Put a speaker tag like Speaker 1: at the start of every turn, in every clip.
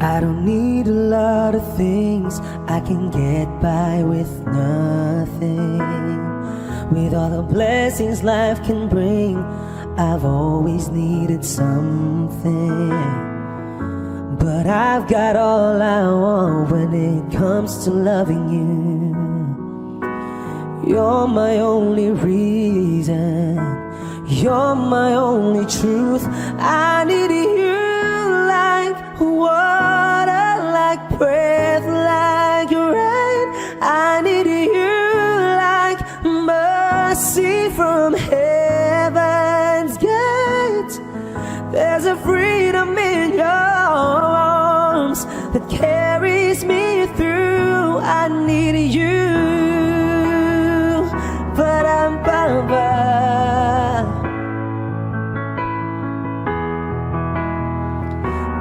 Speaker 1: I don't need a lot of things, I can get by with nothing. With all the blessings life can bring, I've always needed something. But I've got all I want when it comes to loving you. You're my only reason, you're my only truth. I need you like water, like breath, like rain. I need you like mercy from heaven's gate. There's a freedom in your arms that carries me through. I need you. Ba-dum-ba-ba.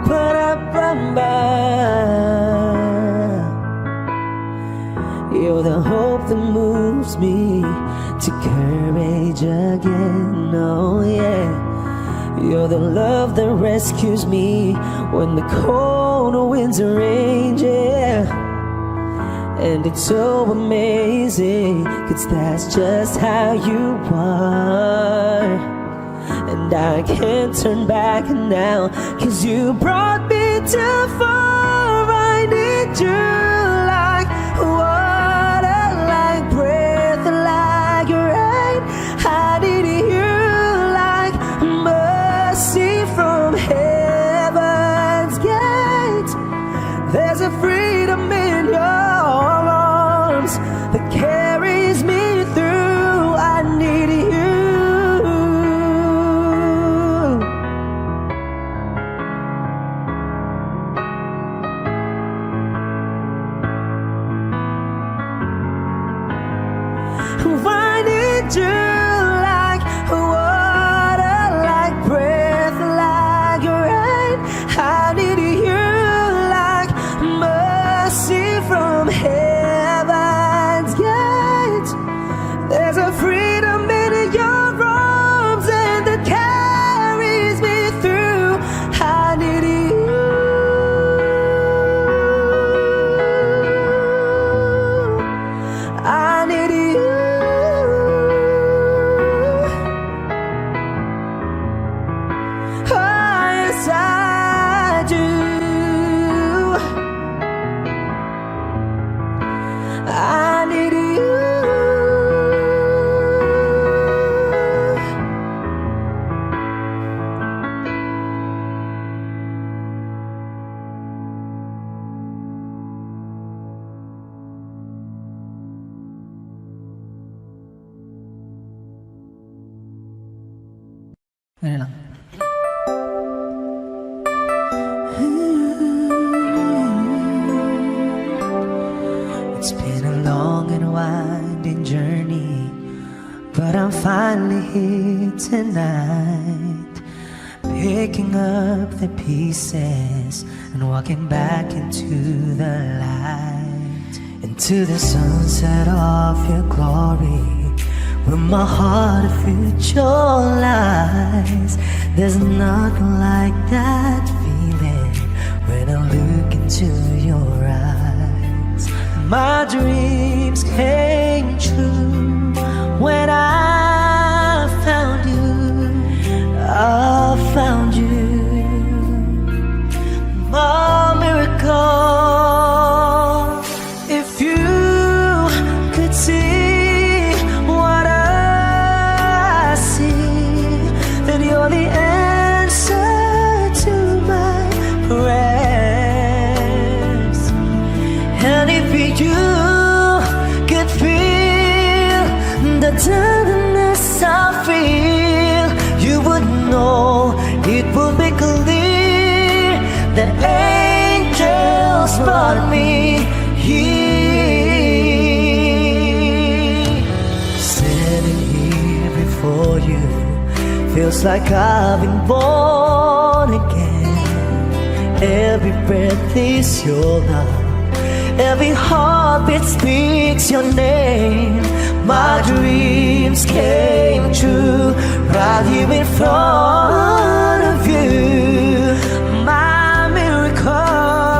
Speaker 1: Ba-da-ba-ba. You're the hope that moves me to courage again, oh yeah. You're the love that rescues me when the cold winds rage, yeah. And it's so amazing, 'cause that's just how you are. And I can't turn back now, 'cause you brought me too far. I need you like water, like breath, like rain. I need you like mercy from heaven's gate. There's a freedom in your arms that carries me through. I need you. I need you like water, like breath, like rain. I need you like mercy from heaven's gate. There's a freedom in your arms and that carries me through. I need you. I need you. Oh, yes, I do. I need you.
Speaker 2: Ganyan lang.
Speaker 1: It's been a long and winding journey, but I'm finally here tonight, picking up the pieces and walking back into the light, into the sunset of your glory, where my heart of future lies. There's nothing like that feeling when I look into your eyes. My dreams came true when I found you. I found you. My miracle. If you could see what I see, then you're the answer to my prayers. And if you could feel the tenderness I feel, you would know, it would be clear that angels brought me here. Standing here before you feels like I've been born again. Every breath is your love, every heartbeat speaks your name. My dreams came true right here in front of you. My miracle.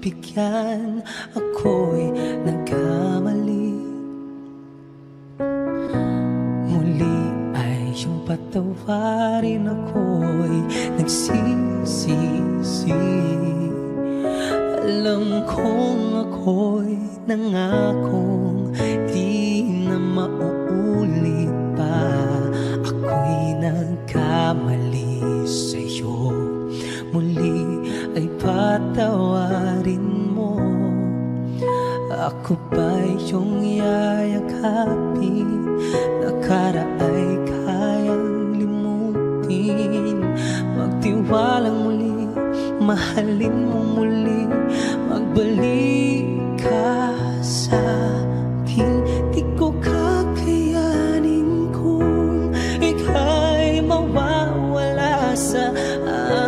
Speaker 1: pagbigyan, ako'y nagkamali. Muli ay iyong patawarin, ako'y nagsisisi. Alam kong ako'y nangakong di na mauulit pa. Ako'y nagkamali sa'yo, muli ay patawarin mo. Ako ba'y iyong yayakapin? Nakaraay kayang limutin. Magtiwalang muli, mahalin mo muli. Magbalik ka sa akin. Di ko kakayanin kung ika'y mawawala sa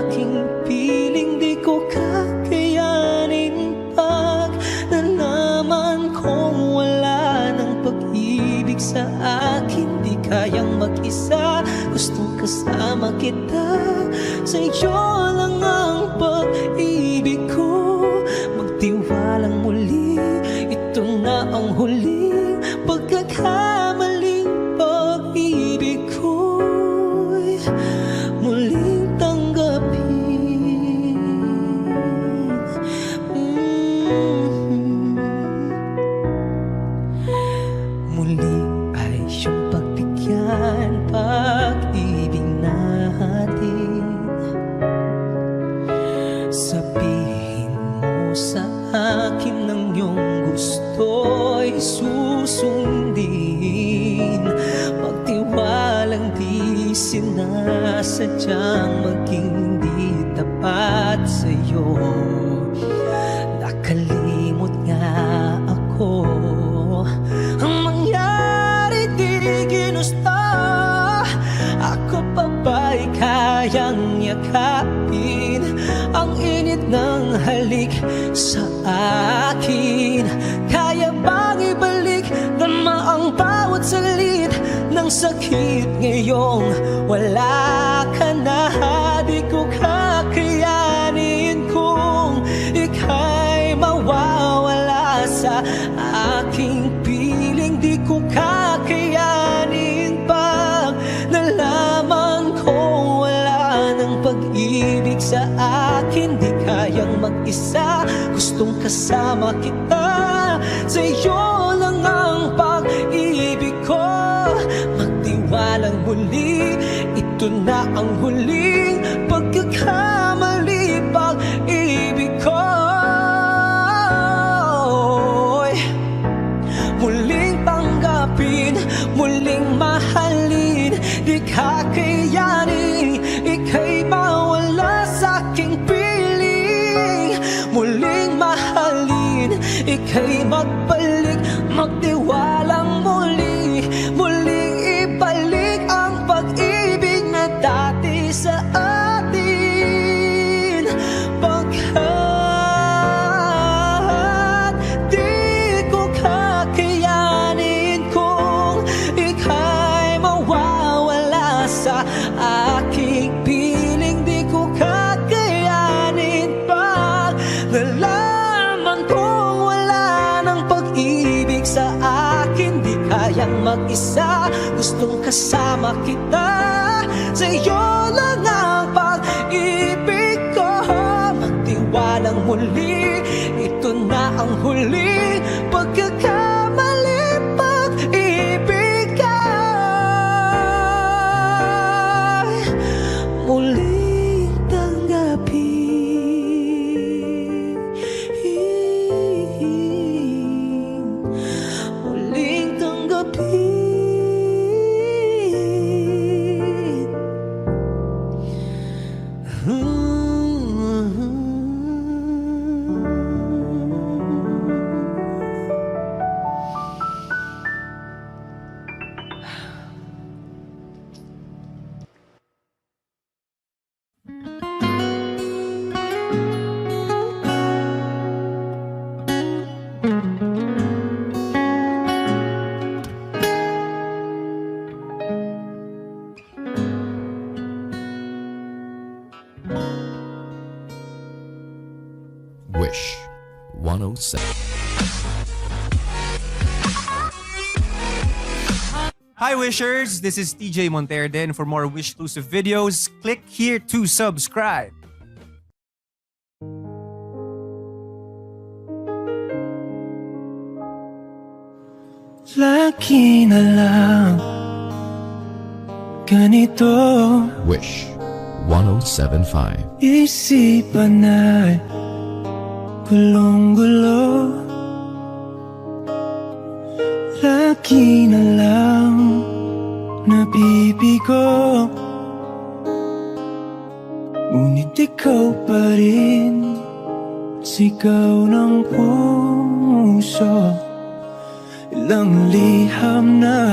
Speaker 1: aking piling. Di ko kakayanin pag nalaman kong wala ng pag-ibig sa akin. Di kayang mag-isa, gustong kasama kita. Sa'yo lang ang pag-ibig ko. Magtiwalang muli, ito na ang huling pagkakamaling pag-ibig ko'y muling tanggapin. Muli ay iyong pagbigyan, pag-ibig natin. Sabihin mo sa akin ang iyong gusto'y susundin. Magtiwalang di sinasadyang maging di tapat sa'yo. Nakalimot nga ako, ang mangyari di ginusto. Ako pa ba'y kayang yakapin ang init ng halik sa akin? Kaya bang ibalik dama ang bawat salit ng sakit ngayong wala ka na? Di ko kakayanin kung ika'y mawawala sa aking piling. Di ko kakayanin pag nalaman kong wala ng pag-ibig sa akin. Di kayang mag-isa, gustong kasama kita. Sa'yo lang ang pag-ibig ko. Magtiwalang muli, ito na ang huling pagkakamali. Pag-ibig ko muling tanggapin, muling mahalin. Di kakayanin ika'y mawala sa aking piling. Muling mahalin, ika'y magbalik. Magtiwalang muli, muling ibalik ang pag-ibig na dati sa atin. Pagkat di ko kakayanin kung ika'y mawawala sa aking piling. Di ko kakayanin pag nalaman kong wala ng pag-ibig sa akin. Di kayang mag-isa, gustong kasama kita. Sa'yo lang ang pag-ibig ko. Magtiwalang muli, ito na ang huling pagkakamali. Pag-ibig ay muling tanggapin. Muling tanggapin.
Speaker 2: Wish 107.
Speaker 3: Hi Wishers, this is TJ Monterde, and for more Wish-exclusive videos, click here to subscribe.
Speaker 4: Lagi na lang ganito,
Speaker 2: Wish 1075.
Speaker 4: isipan ay gulong-gulo. Lagi na lang nabibigo, ngunit ikaw pa rin sigaw ng puso. Ilang liham na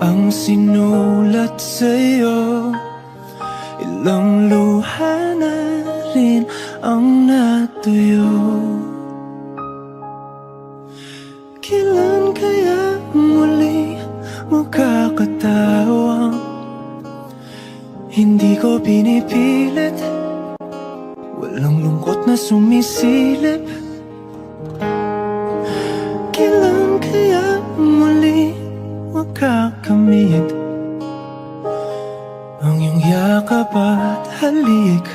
Speaker 4: ang sinulat sa'yo, ilang luha na rin ang natuyo. Kailan kaya muli makakatawang hindi ko pinipilit, walang lungkot na sumisilip. Kailan kaya muli makakamit ang iyong yakap at halik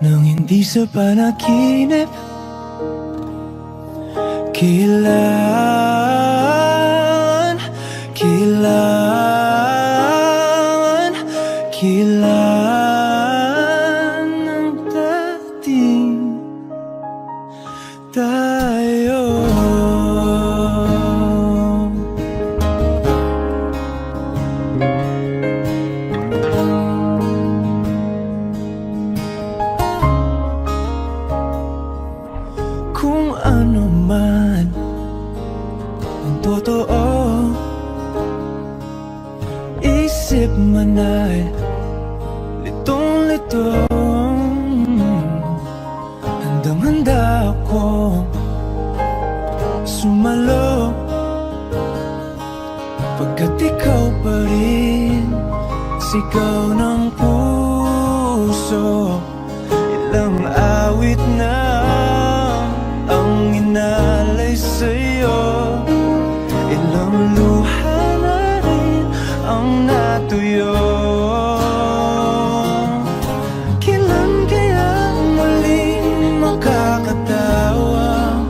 Speaker 4: nang hindi sa panaginip? Kailan, kailan, kailan ang dating tayo? Kung ano man ang totoo, isip man ay litong-lito. Handang-handa ako sumalo, pagkat ikaw pa rin sigaw ng puso. Ilang awit na ang inalay sa'yo, ilang luha na rin ang natuyo. Kailan kaya muling makakatawa,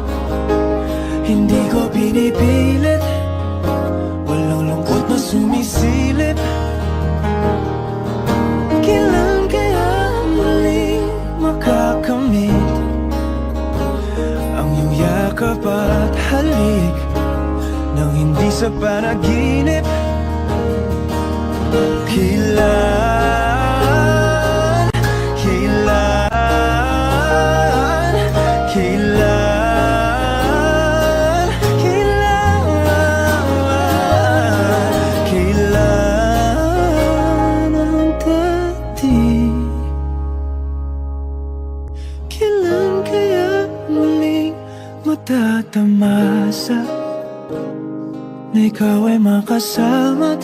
Speaker 4: hindi ko pinipilit, walang lungkot na sumisilip. Kailan kaya muling makakamit ang iyong yakap at halik nang hindi sa panaginip? Kailan, kailan, kailan, kailan, kailan ang dating? Kailan kaya muling matatamasa na ikaw ay makasama't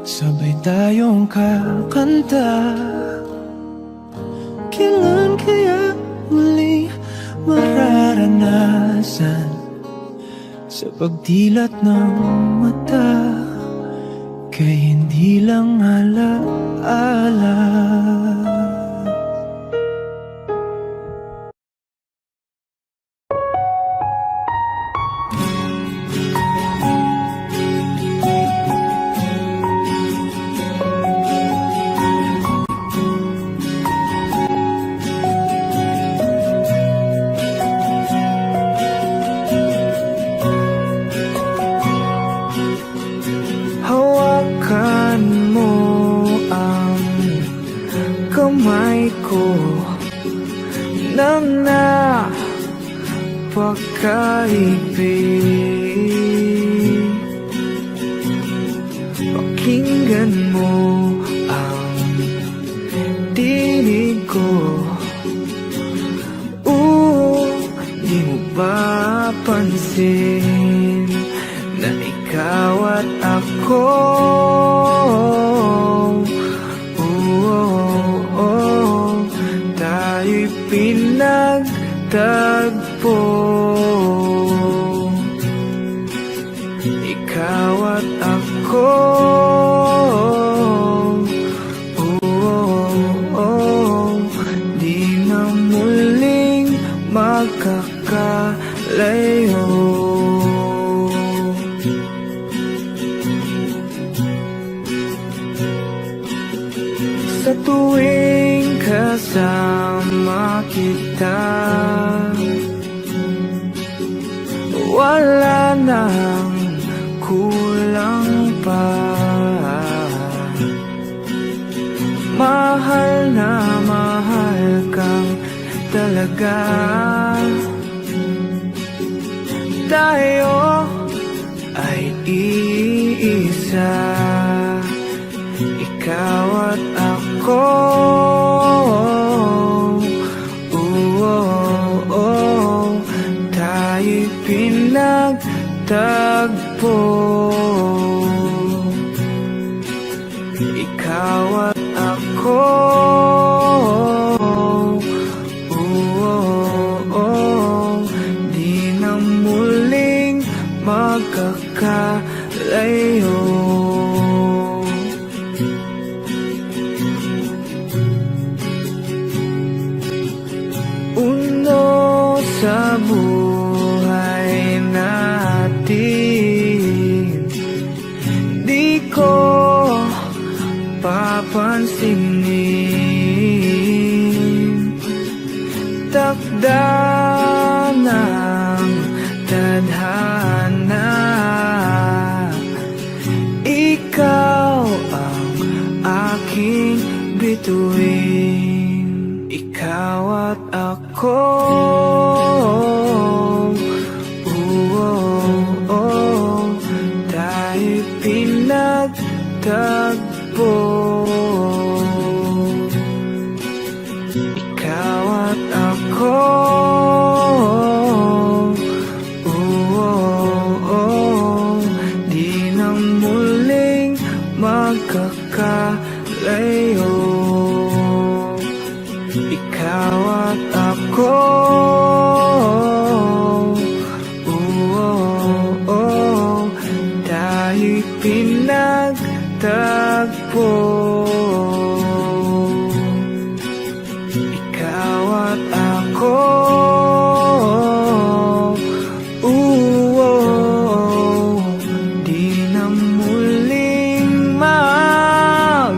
Speaker 4: sabay tayong kakanta? Kailan kaya muli mararanasan sa pagdilat ng mata kay hindi lang ala-ala? Hawakan mo ang kamay ko nang napakaibig. Pakinggan mo ang tinig ko. Di mo ba pansin na ikaw at ako, tayo'y pinag nagtagpo, ikaw at ako. Di na muling magkakalayo. Sa tuwing kasama kita, wala nang kulang pa. Mahal na mahal kang talaga. Tayo ay iisa, ikaw at ako. Tayo'y pinagtagpo, ikaw at ako. Di na muling magkakalayo. Uno sa buhay natin, di ko papansinin. Takda ng tadhana, ikaw ang aking bituin, ikaw at ako. Tayo'y pinagtagpo, ikaw at ako. Di na muling magkakalayo, ikaw at ako. Tayo'y pinagtagpo, ikaw at ako. Di na muling magkakalayo.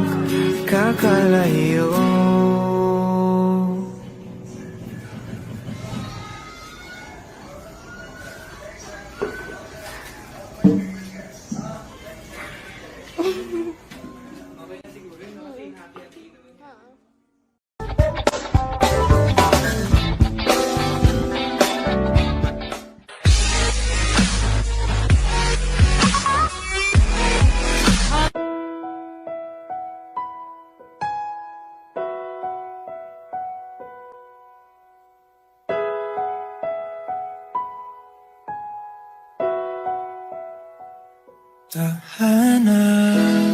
Speaker 4: Tahanan,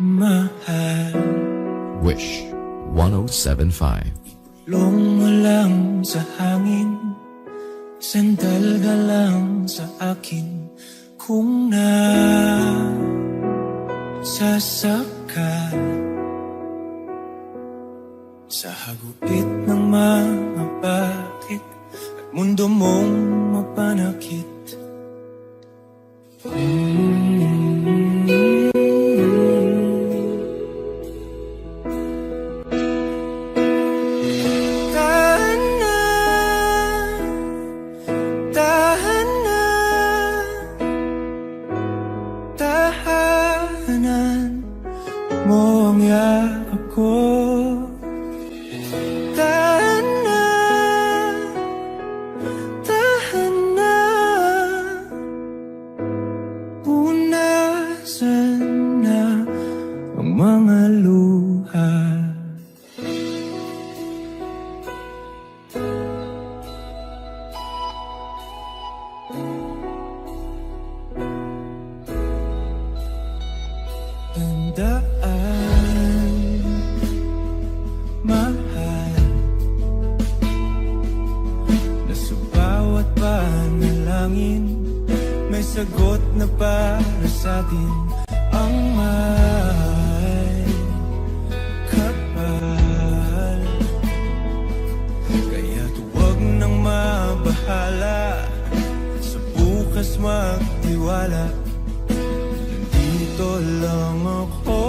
Speaker 4: mahal,
Speaker 2: Wish 1075.
Speaker 4: lung mo lang sa hangin, sandal ka lang sa akin. Kung nasasakal sa hagupit ng mga bakit at mundo mong mapanakit. Tahanan mo ang yakap ko. Punasan na ang mga luha. Tandaan, mahal, lungkot na para sa'tin ang may kapal. Kaya't huwag nang mabahala, sa bukas magtiwala. Nandito lang ako.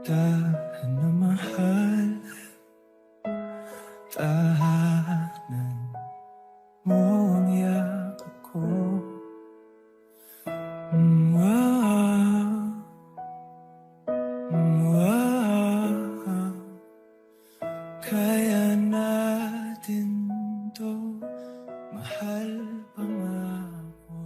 Speaker 4: Tahan na mahal, tahanan mo ang yakap ko. Kaya natin to, mahal pa nga ako.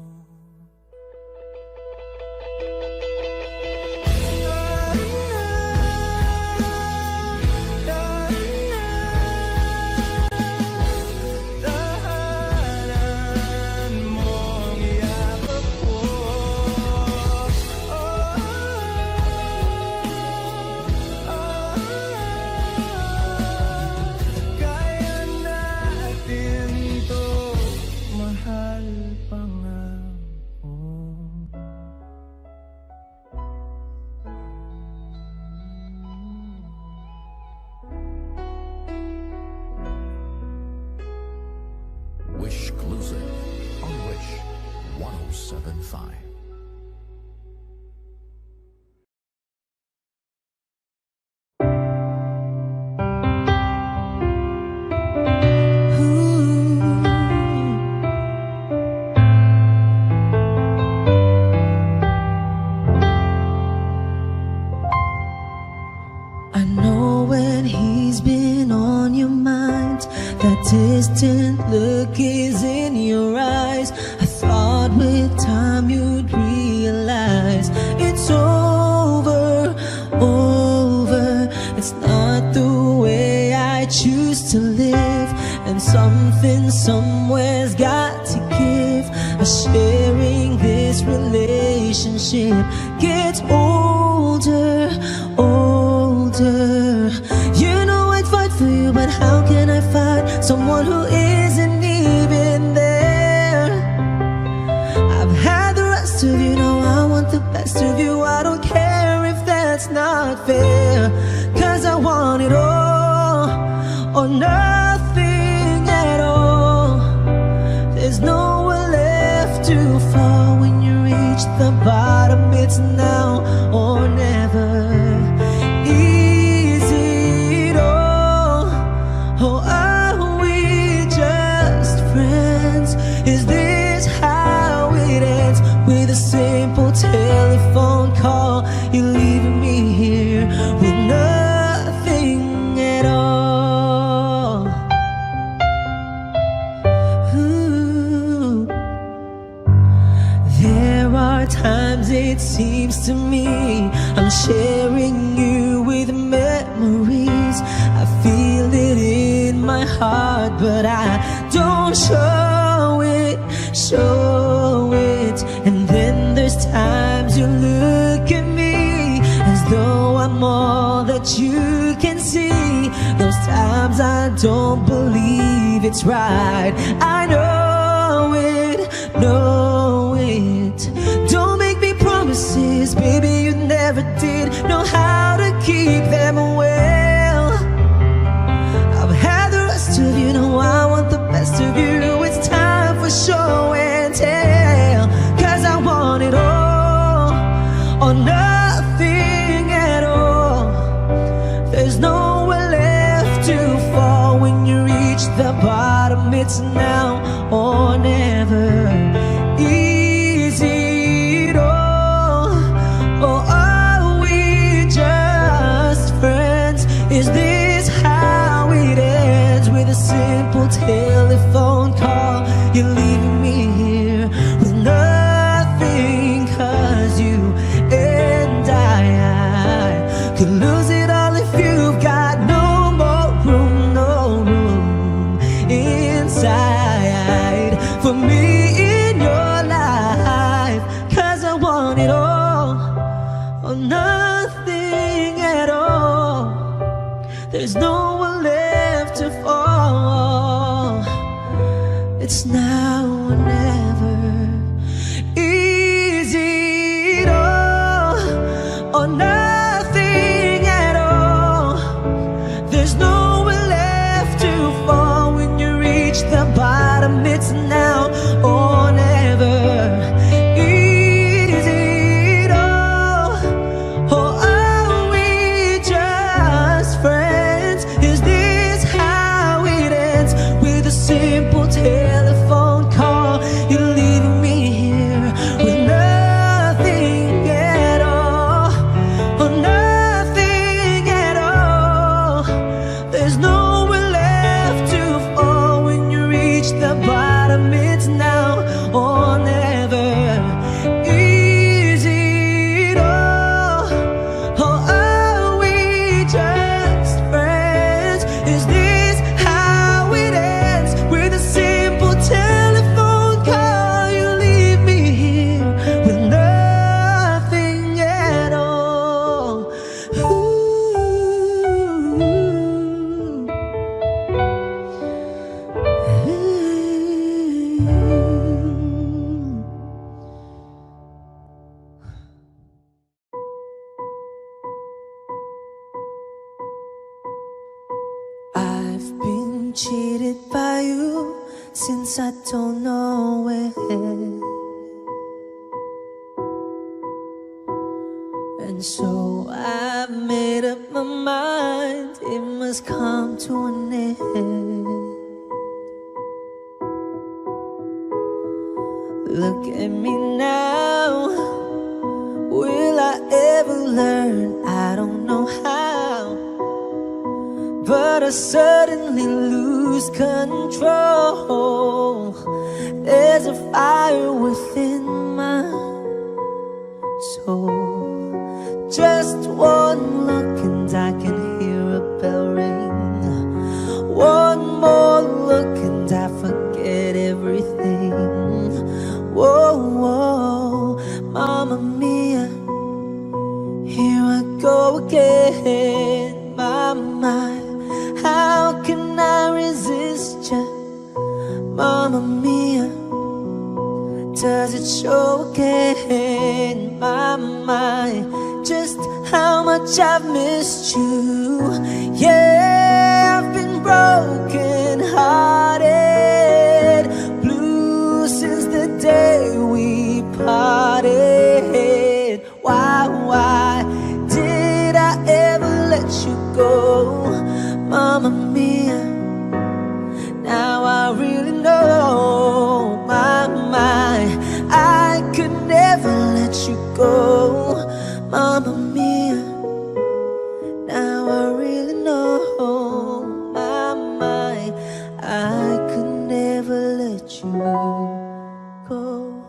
Speaker 2: Wish exclusive on Wish 1075.
Speaker 1: I know when he's been on your mind, that distant look is in your eyes. I thought with time you'd realize it's over, over. It's not the way I choose to live, and something somewhere's got to give. Sharing this relationship gets older, older. You know I'd fight for you, but how can I fight someone who isn't even there? I've had the rest of you, now I want the best of you. I don't care if that's not fair, 'cause I want it all or nothing at all. There's nowhere left to fall when you reach the bottom. It's now or never. Is it all, or are we just friends? Is this how it ends? With a simple telephone call, you're leaving me here with nothing at all. Ooh. There are times it seems to me I'm sharing you with memories. I feel it in my heart, but I don't show it, show it. And then there's times you look at me as though I'm all that you can see. Those times I don't believe it's right. I know it, know it. Don't make me promises, baby, you never did know how to keep them well. nothing at all. There's nowhere left to fall. When you reach the bottom, it's now or never. Easy at all. Or are we just friends? Is this how it ends? With a simple telephone call, you're leaving me here with nothing. 'Cause you and I could lose it all if you've got no more room, no room inside for me in your life. 'Cause I want it all or nothing at all. There's no one left to fall. It's now or never. Easy at all or nothing at all. There's nowhere left to fall. When you reach the bottom, it's now or never. Easy at all. Or are we just friends? Is this how it ends? With a simple telephone call, you're leaving me here with nothing at all. Or nothing at all. There's nowhere left to fall. When you reach the bottom, it's now or never. Easy at all. Or are we just friends? Is this how it ends? With a simple telephone call, you leave me here with nothing at all. I've been cheated by you since I don't know where. And so I've made up my mind, it must come to an end. Look at me now, will I ever learn? I don't know how, but I suddenly lose control. There's a fire within my soul. Just one look and I can hear a bell ring. One more look and I forget everything. Whoa, whoa, Mamma Mia, here I go again. My, how can I resist ya? Mamma Mia, does it show again? My, just how much I've missed you. Yeah, I've been broken hearted, blue since the day we parted. Why did I ever let you go? Mamma Mia, now I really know. My, I could never let you go. Mamma Mia, now I really know. My, I could never let you go.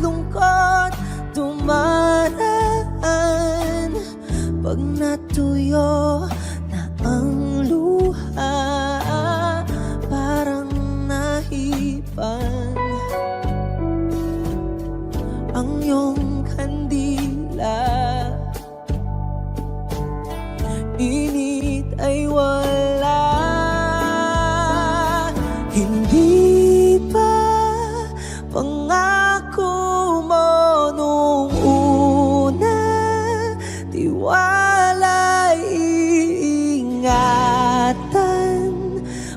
Speaker 1: lungkot dumaraan. Pag natuyo na ang luha parang nahipan. Ang iyong kandila, init ay wala. Hindi pa pangako mo nung una, tiwala'y iingatan.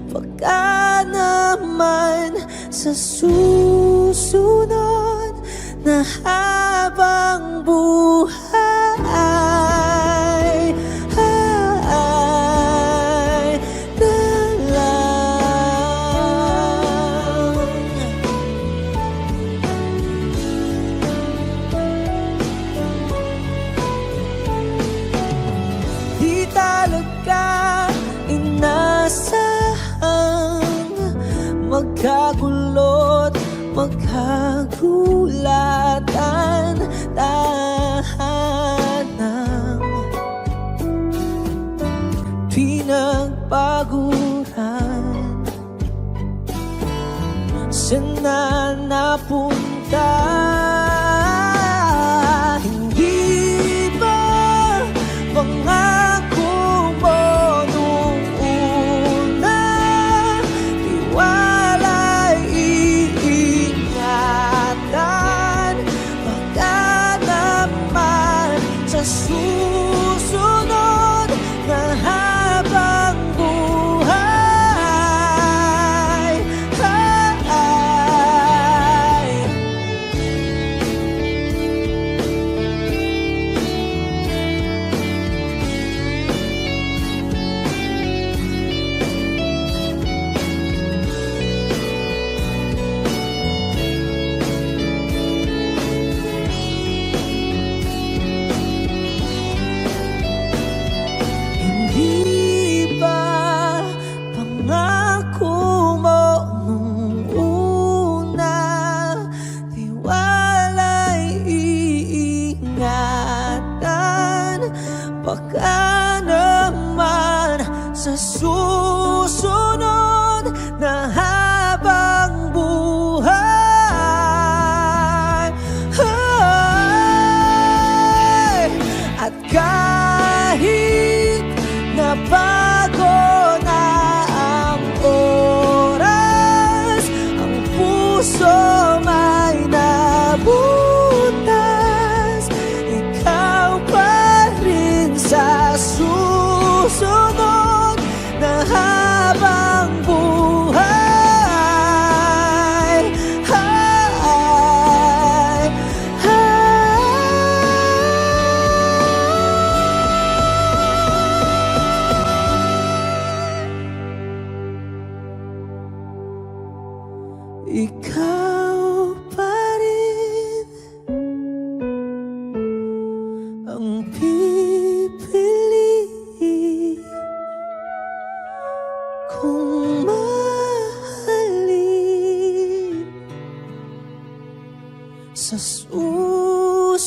Speaker 1: Baka naman sa susunod na habang buhay na lang. Di talaga inasahang magkagulo't magkagulatan tahanang pinagpaguran. Sana napunta? Hindi ba pangako mo nung una, tiwala'y iingatan. Baka naman sa susunod na habang buhay hindi ba pangako mo nung una, tiwala'y iingatan. Baka naman sa susunod na habang buhay at kahit na bago na ang oras, ang puso may nabutas, ikaw pa rin sa susunod na habang buhay ikaw pa rin ang pipili kung mahalin sa susunod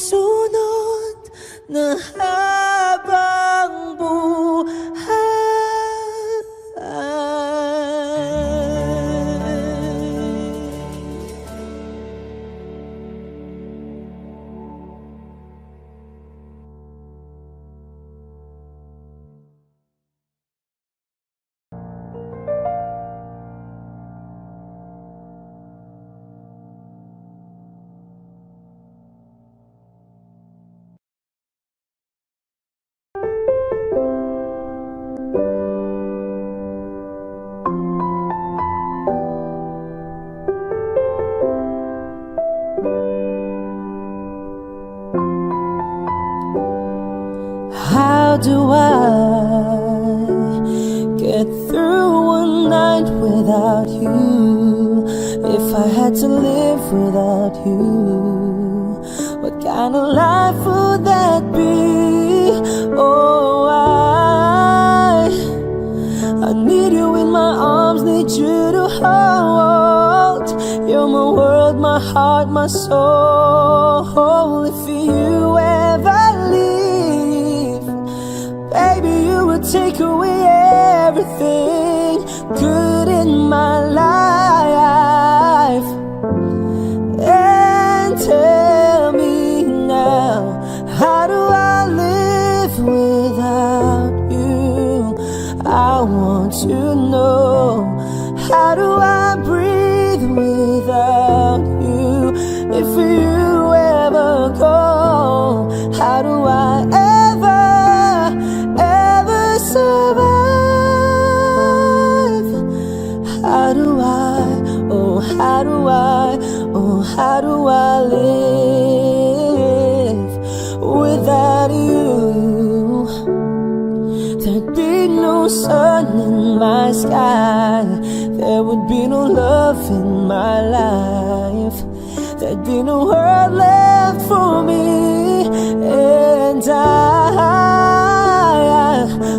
Speaker 1: na habang buhay. How do I get through one night without you? If I had to live without you, what kind of life would that be? Oh, I need you in my arms, need you to hold. You're my world, my heart, my soul. If you ever leave, baby, you would take away everything good in my life. And tell me now, how do I live without you? I want to know, how do I breathe without you? If you ever go, how do I ever survive? How do I, oh how do I, oh how do I live without you? There'd be no sun in my sky, there would be no love in my life, there'd be no world left for me. And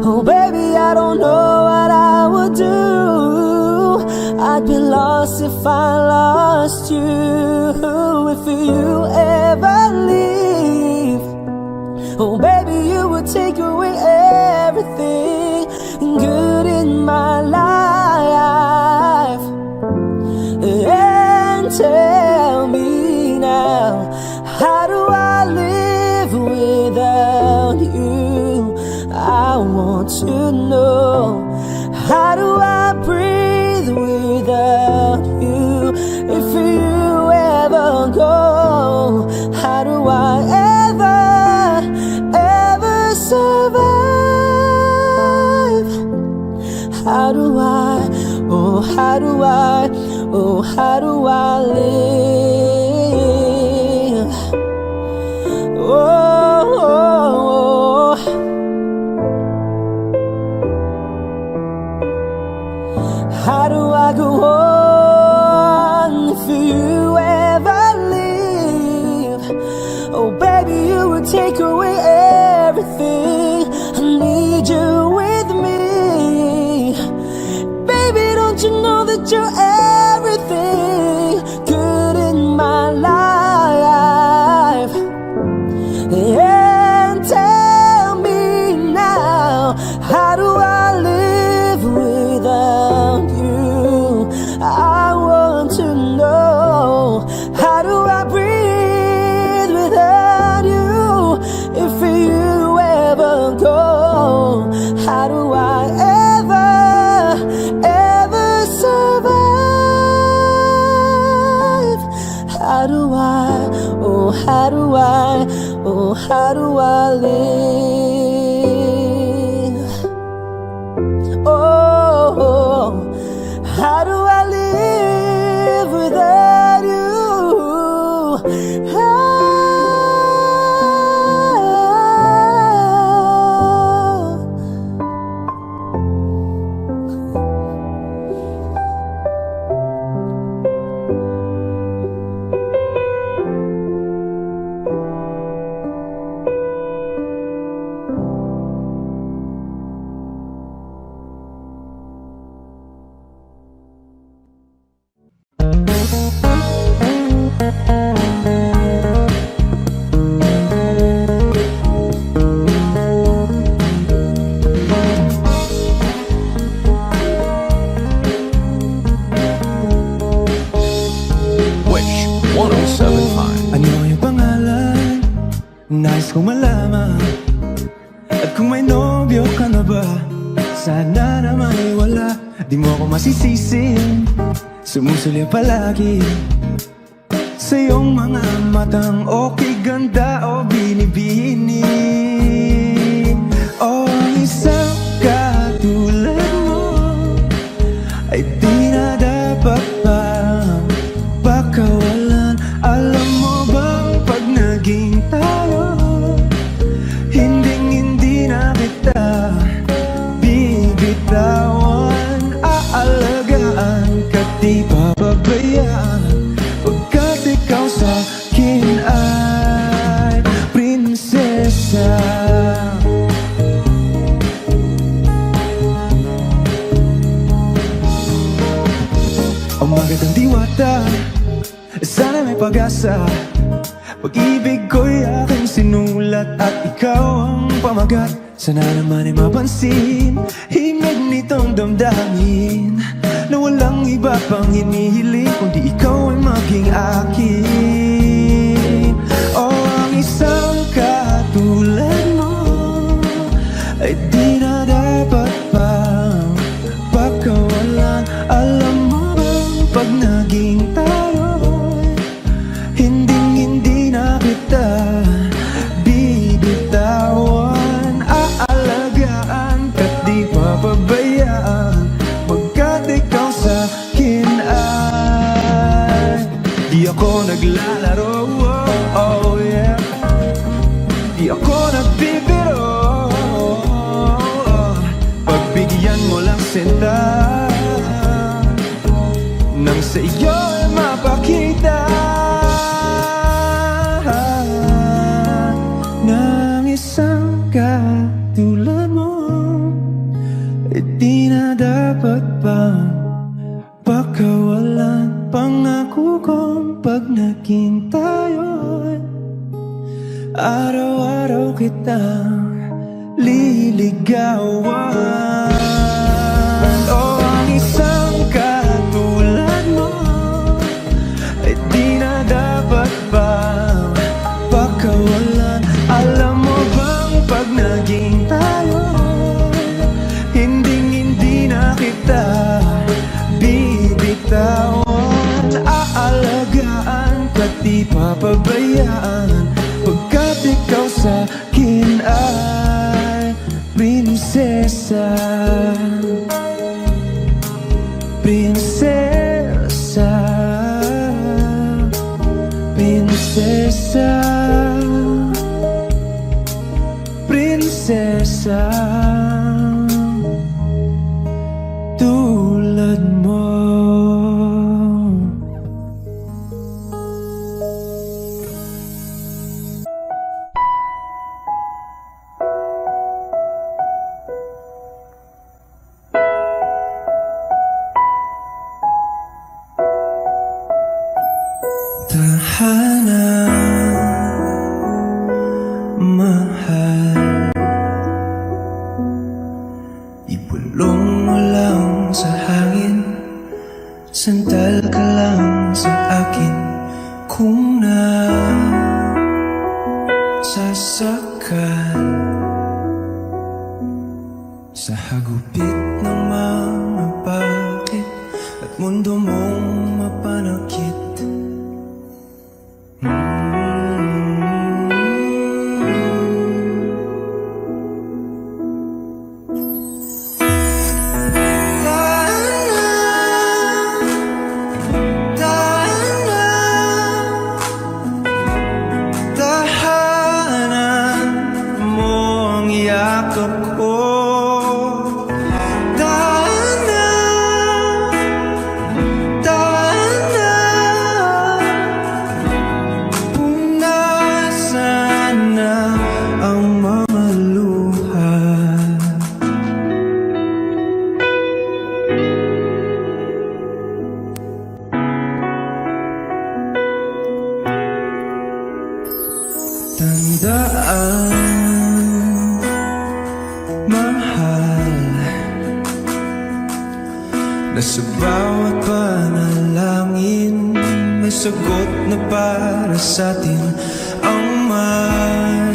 Speaker 1: oh baby, I don't know what I would do. I'd be lost if I lost you. If you ever leave, oh baby, you would take away everything good in my life. And tell me now, how do I live without you? I want to know, how do I breathe without you? If you ever go, how do I ever survive? How do I, oh how do I, oh how do I live? Oh, how do I go on if you ever leave? Oh baby, you would take away everything. I need you with me. Baby, don't you know that you're everything good in my life? And tell me now, how do I live without you? I want to know, how do I breathe without you? If you ever go, how do I ever survive? How do I, oh how do I, oh how do I live? Oh, how do I live without you?
Speaker 2: Wish 1075.
Speaker 4: Ano yung pangalan? Nais kong malaman. At kung may nobyo ka na ba, sana na maiwala. Di mo ako masisisi, sumusulya palagi sa iyong mga matang okay ganda o binibini. O ang isang katulad mo ay di na dapat pang pakawalan. Alam mo bang pag naging tayo, hindi na kita bibitawan. Aalagaan ka, di papabayaan, pagkat ikaw sa akin ay prinsesa. Ang magandang diwata, sana may pag-asa. Pag-ibig ko'y aking sinulat at ikaw ang pamagat. Sana naman ay mapansin himig nitong damdamin na walang iba pang hinihiling kundi ikaw ay maging akin. Oh, ang isang katulad mo ay di na dapat pang pagkawalan. Alam mo bang pag naging tayo'y hindi na kita bibitawan. Aalagaan ka't di papabayaan pagkat ikaw sa'kin ay di ako naglalaro. Oh yeah, di ako nagbibiro. Pagbigyan mo lang sinta nang sa iyo ay mapakita ng isang katulad mo ay di na dapat pang pagkawalan. Pangako kong pag naging tayo'y araw-araw kitang liligawan. Oh, ang isang katulad mo ay di na dapat pang pagkawalan. Alam mo bang pag naging tayo hindi na kita bibitawan. Aalagaan ka't di papabayaan pagkat ikaw sa'kin ay prinsesa. Prinsesa, prinsesa, prinsesa tulad mo. Tahanan, mahal, ibulong mo lang sa hangin, sandal ka lang sa akin. Kung nasasakal sa hagupit ng mga bakit at mundo mong mapanakit. Tahanan mo ang yakap ko. Tandaan, mahal, na sa bawat panalangin may sagot na para sa'tin ang may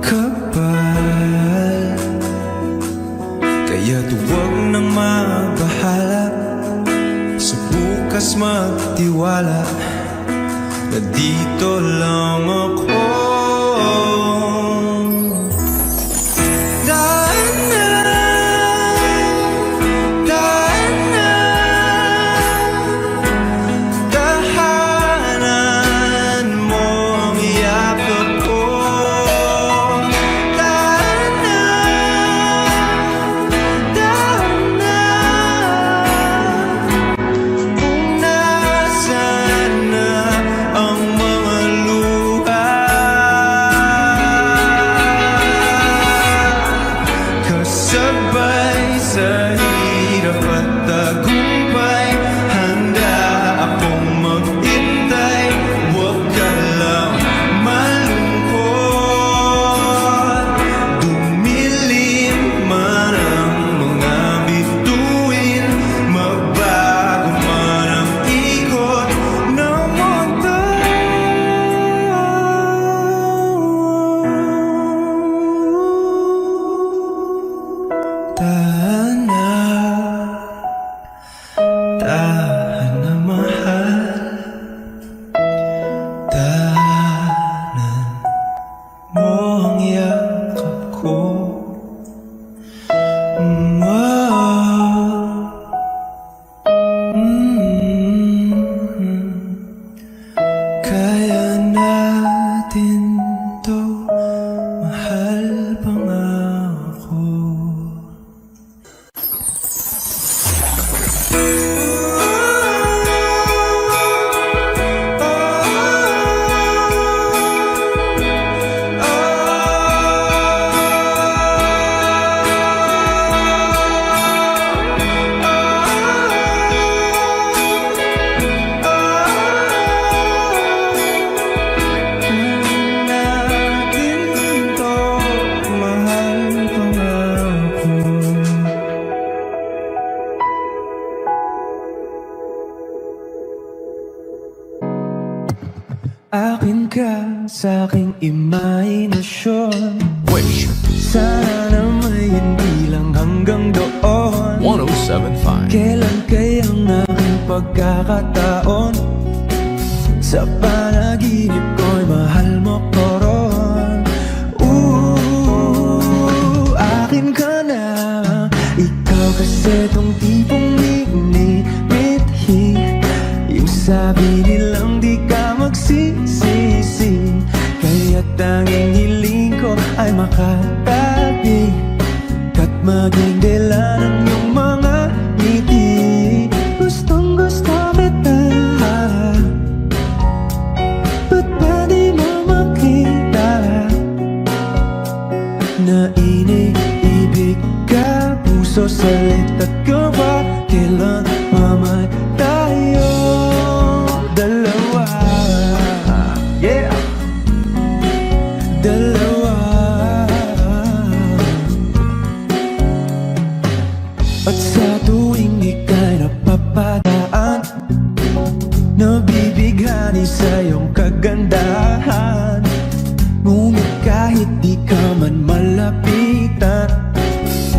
Speaker 4: kapal. Kaya't huwag nang mabahala, sa bukas magtiwala na dito lang ako. Tahanan mo ang yakap ko. Kung nasaan na ang mga luha Akin ka sa aking imahinasyon.
Speaker 2: Wish
Speaker 4: Sana na may hindi lang hanggang doon.
Speaker 2: 1075.
Speaker 4: Kailan kayang aking pagkakataon? Sa panaginip ko'y mahal mo ko ron. Akin ka na. Ikaw kasi tong tipong minimithi. Yung sabi nilang di ka magsisisi. Kaya tanging hiling ko ay makatabi kat maging dila ng iyong mga ngiti. Gustong gusto kita, ba't ba di mo makita na iniibig ka? Puso, salit at gawa, kailan mamay tayo dalawa. Yeah, dalawa. At sa tuwing ika'y napapadaan, nabibighani sa iyong kagandahan. Ngunit kahit di ka man malapitan,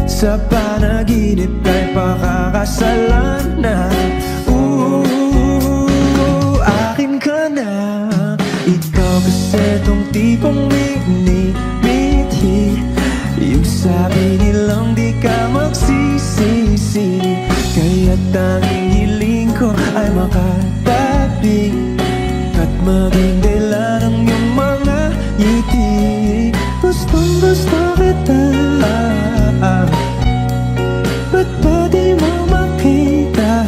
Speaker 4: sa panaginip kay pakakasalan na. Akin ka na. Ikaw kasi tong tipong minimithi. Yung sabi nilang di ka magsisisi. Kaya tanging hiling ko ay makatabi at maging dila ng iyong mga ngiti. Gustong gusto kita, ba't ba di mo makita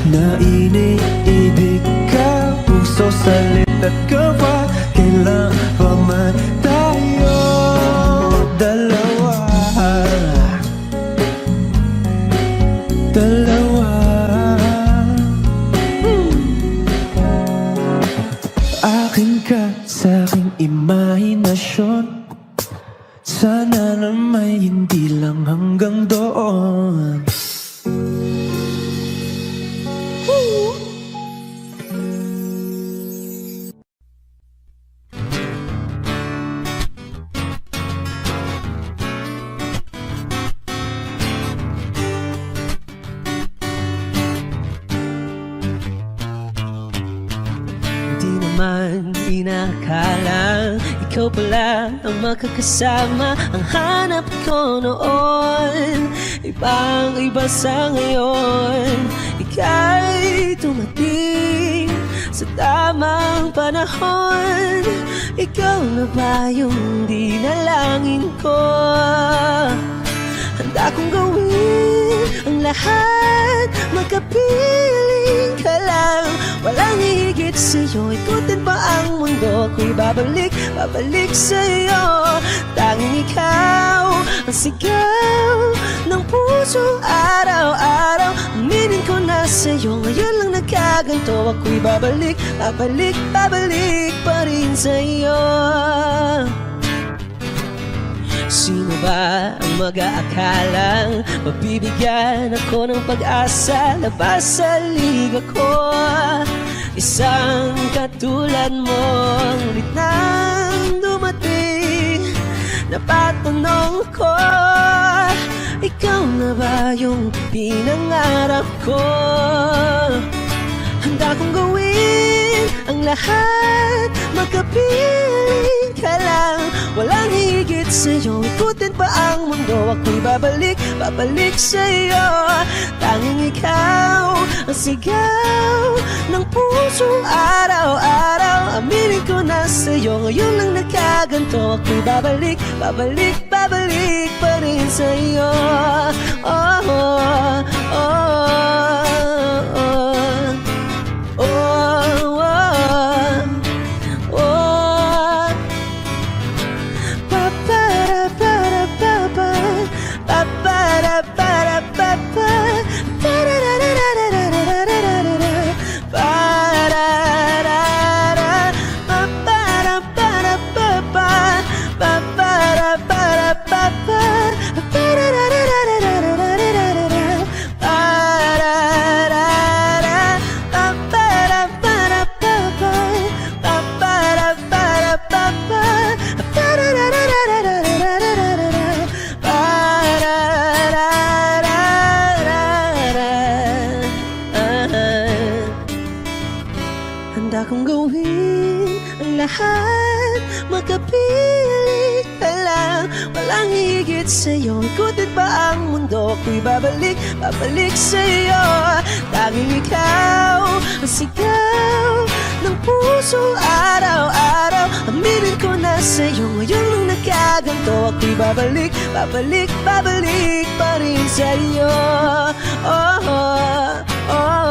Speaker 4: na iniibig ka? Puso, salit at gawa, kailan pa man tayo dalawa. Dalawa. Akin ka sa aking imahinasyon. Sana na may hindi lang hanggang doon.
Speaker 1: Di naman inakala ikaw pala ang makakasama. Ang hanap ko noon, ibang iba sa ngayon. Ika'y tumating sa tamang panahon. Ikaw na ba yung dinalangin ko? Handa kong gawin ang lahat, magkapiling ka lang. Walang higit sa'yo, ikutin pa ang mundo. Ako'y babalik, babalik sa'yo. Tanging ikaw ang sigaw ng puso araw-araw. Aminin ko na sa'yo, ngayon lang nagkaganto. Ako'y babalik, babalik, babalik pa rin sa'yo. Sino ba ang mag-aakalang mabibigyan ako ng pag-asa? Labas sa liga ko, isang katulad mo. Ngunit nang dumating, napatanong ko, ikaw na ba yung pinangarap ko? Handa kong gawin ang lahat, magkapiling ka lang. Walang higit sa'yo, ikutin pa ang mundo. Ako'y babalik, babalik sa'yo. Tanging ikaw ang sigaw ng puso araw-araw. Aminin ko na sa'yo, ngayon lang nagkaganto. Ako'y babalik, babalik, babalik pa rin sa'yo. Oh, oh, oh, oh, oh, oh, oh. Pa-pa-ra-pa-ra-pa-pa, pa-pa-ra-pa-ra-pa-pa, pa-ra-ra-ra-ra-ra-ra-ra-ra-ra, pa-ra-ra-ra, pa-pa-ra-pa-ra-pa-pa, pa-pa-ra-pa-ra-pa-pa, pa-ra-ra-ra-ra-ra-ra-ra-ra-ra, pa-ra-ra. Handa kong gawin ang lahat, makapilit ka lang. Walang higit sa'yo, ikutin pa ang mundo. Ako'y babalik, babalik sa'yo. Tanging ikaw ang sigaw ng puso araw-araw. Aminin ko na sa'yo, ngayon lang nagkaganto. Ako'y babalik, babalik, babalik pa rin sa'yo. Oh, oh, oh.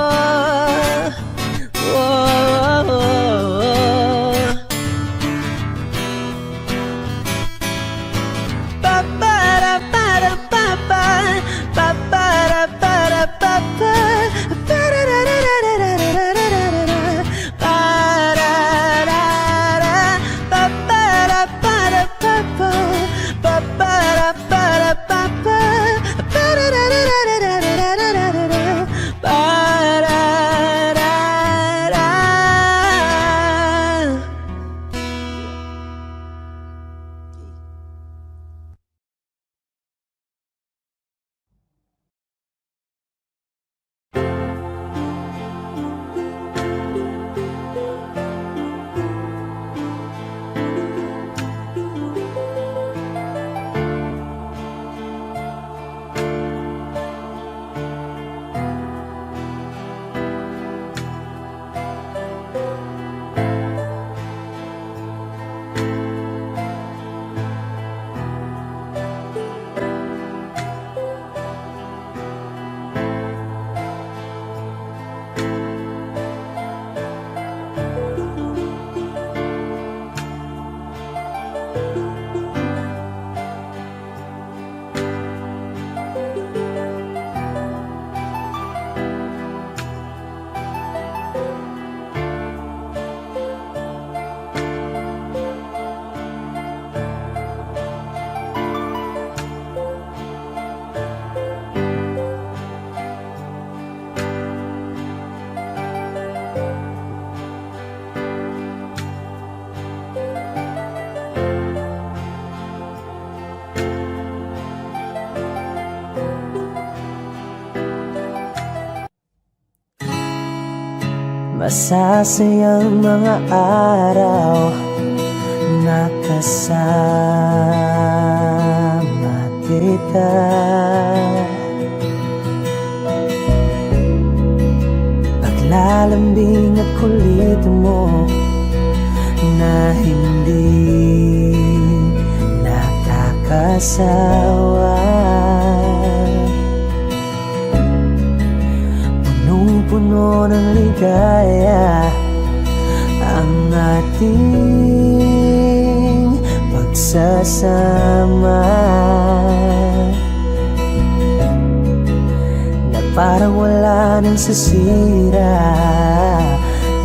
Speaker 1: Masasayang mga araw na kasama kita. Paglalambing at kulit mo na hindi nakakasawa. Punong-puno ng ligaya ang ating pagsasama, na parang wala nang sasira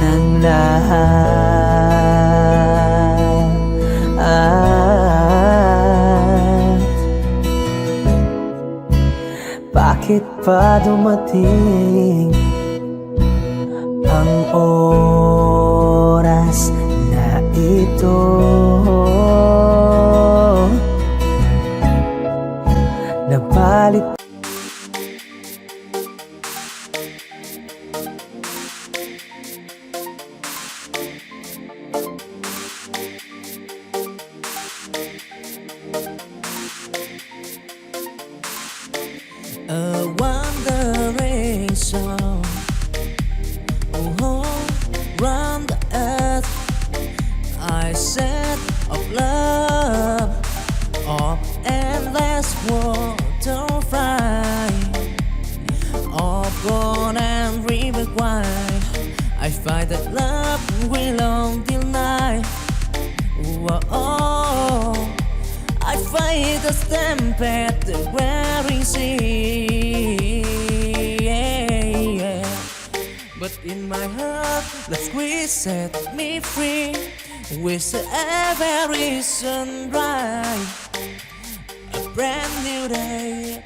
Speaker 1: ng lahat. Bakit pa dumating ang oras na ito? Nabalit a wandering song, oh, round the earth. I said of love, of endless waterfall, of gold and river wide. I find that love will long till night. Oh, I fight the stampede, the wearing sea. But in my heart, let's squeeze set me free. With every sunrise, a brand new day.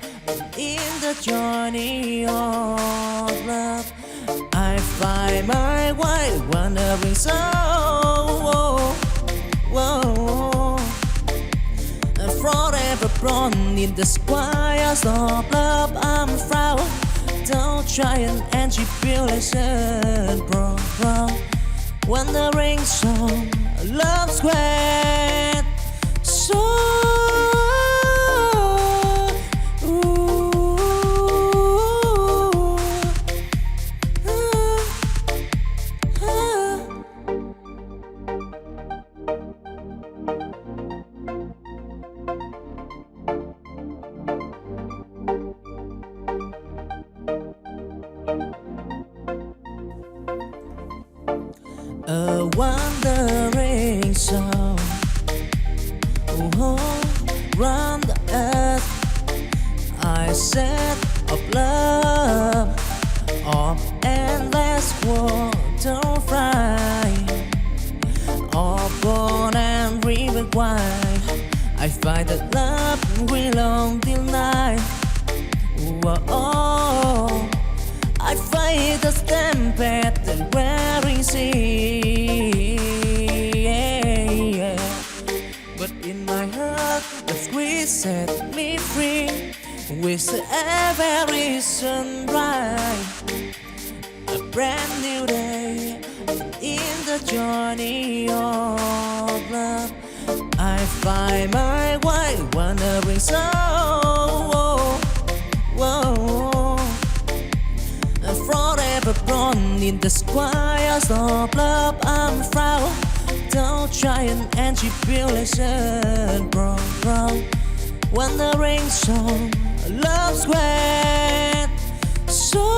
Speaker 1: In the journey of love, I find my wild wandering soul. Forever born in the squires of love, I'm proud. Don't try and tribulation, bro. wandering song, love's great song. A wandering song, oh, round the earth. I set of love, of endless water fly, of born and river wide. I find that love will long till night. Oh, I fight the stampede that wearing sea. But in my heart, the squeeze set me free. With every sunrise, a brand new day in the journey of love. I find my way wandering soul. Forever born in the squires of love. I'm proud. Don't try and tribulation, bro. Wandering song, love's great song.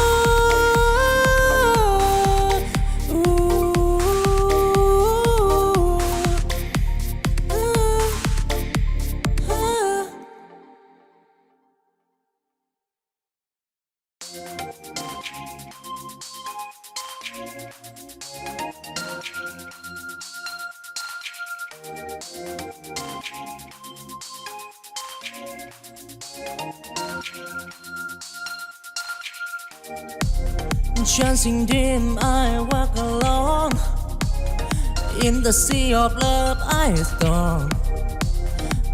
Speaker 1: Chancing dim, I walk alone. In the sea of love, I storm.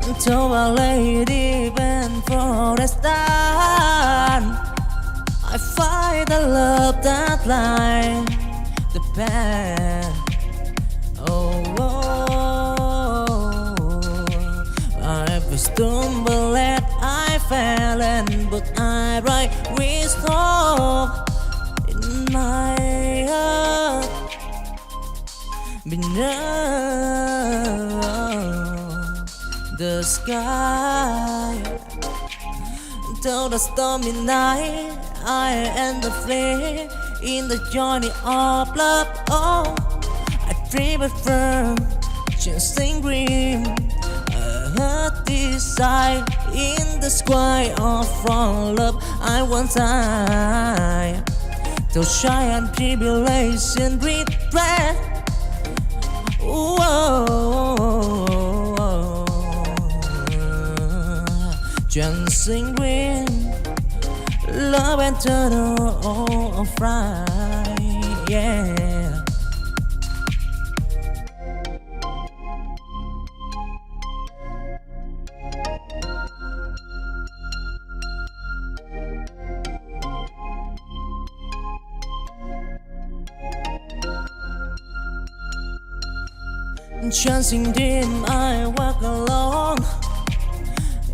Speaker 1: Until a lady bent for a star. I find the love that light the path. I stumbled and I fell, and but I write wisdom in my heart beneath the sky. Till the stormy night, I end the flame in the journey of love. Oh, I dream it firm, chasing green. Desire in the sky of from love. I want time to shy and tribulation, regret. Dancing green, love and turtle of fry, yeah. Chancing dim, I walk alone.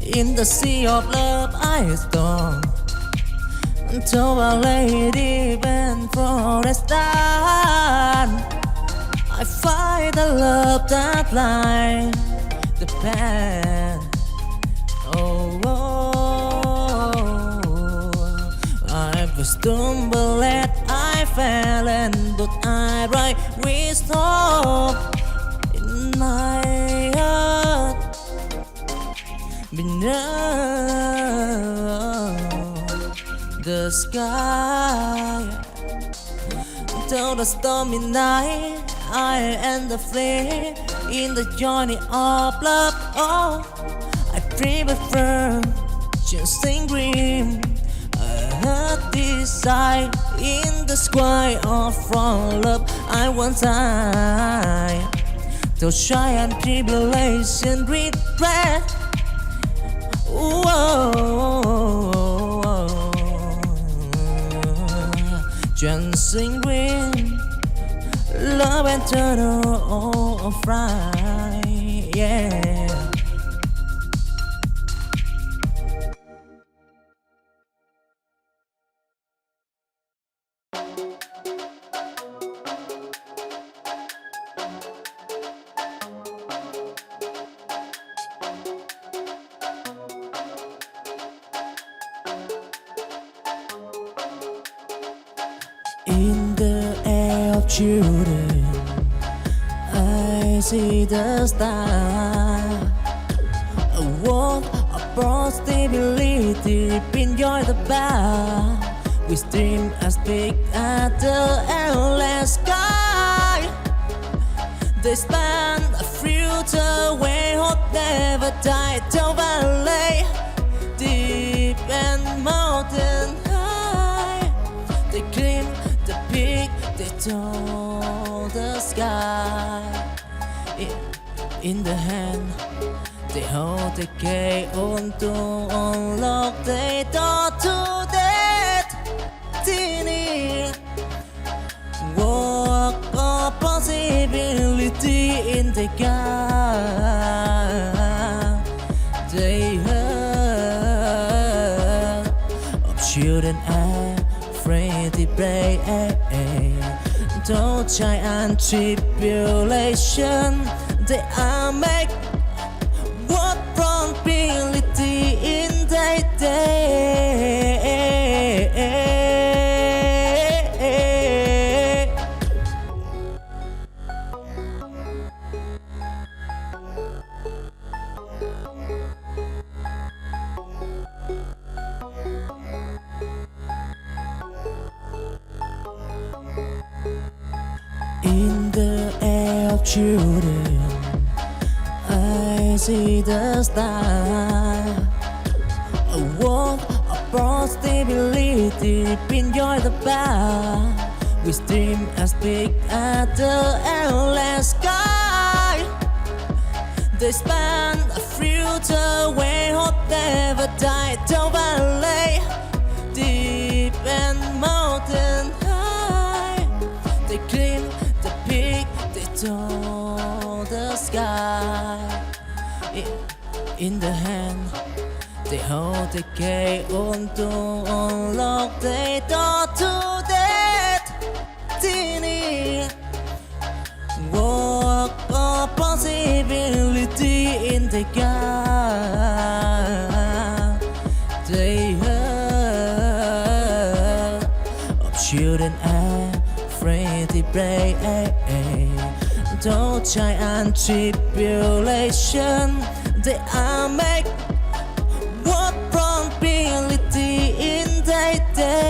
Speaker 1: In the sea of love, I storm. Until a lady bent for a star. I find the love that light the path. I stumbled and I fell, and but I write wisdom in my heart beneath the sky. Till the stormy night, I end the flame in the journey of love. Oh, I dream it firm, chasing green. Desire in the sky of from love. I want time to shy and tribulation, regret. Dancing green, love and turn on fry, yeah. In the air of children, I see the star. A world of possibility, enjoy the bar. We dream as big as the endless sky. They span a future where hope never died. Down valley, deep and mountain high. They climb the peak, they touch the sky. In the hand, they hold the key on to unlock the door to destiny. Walk of possibility in the gap. They heard of children afraid to play. Don't giant tribulation. They are make what probability in their day. In the air of children, I see the star. A world of possibility, enjoy the bar. We dream as big as the endless sky. They span a future where hope never died. Down valley, deep and mountain high. They climb the peak, they touch the sky. In the hand, they hold the key on to unlock the door to destiny. Walk of possibility in the gap. They heard of children afraid to play. Don't giant tribulation. They are make what probability in their day.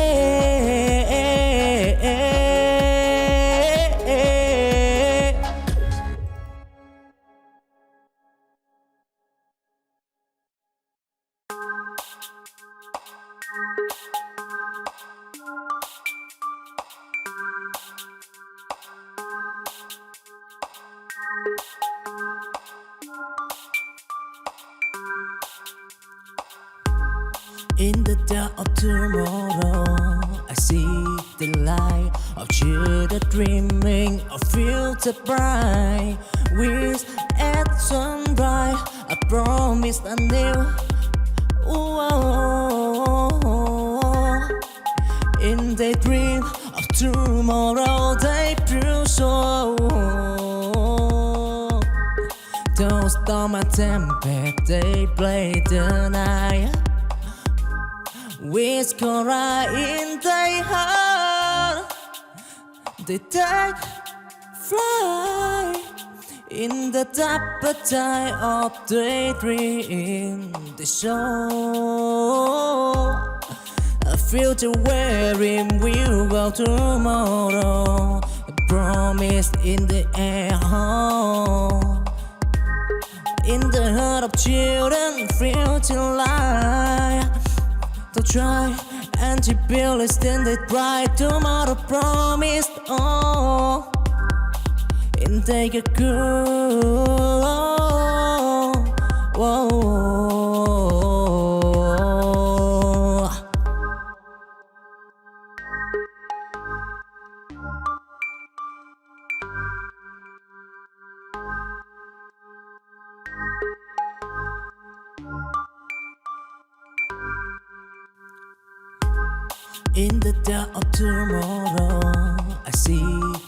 Speaker 1: In the dark of tomorrow, I see the light of children dreaming of future bright. With at sunrise, I promise anew. In the dream of tomorrow, they prove so. Those storm and tempest, they play the night. With cry in their heart, they take flight in the appetite of the dream. They show a future wherein we'll go tomorrow. A promise in the air. In the heart of children, future life. To try and to build it, then they try tomorrow promised. Oh, and take a cool. Whoa. In the dark of tomorrow, I see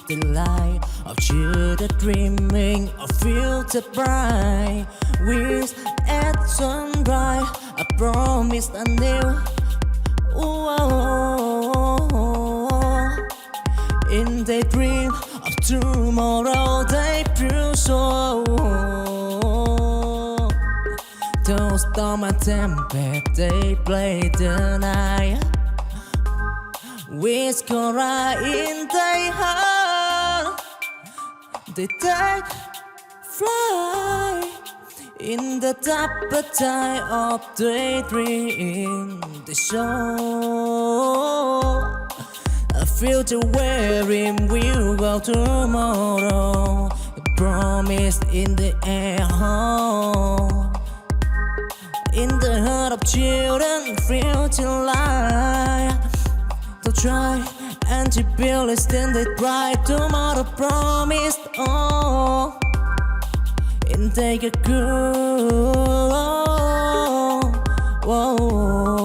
Speaker 1: the light of children dreaming of future bright. With at sunrise, I promise anew. In the dream of tomorrow, they prove so. Those storm and tempest, they play the night. With Cora in their heart, they take flight in the appetite of daydream. The show a future wherein we'll go tomorrow. A promise in the air. In the heart of children, future light. To try and to build a standard bright tomorrow promised. Oh, and take a good. Whoa.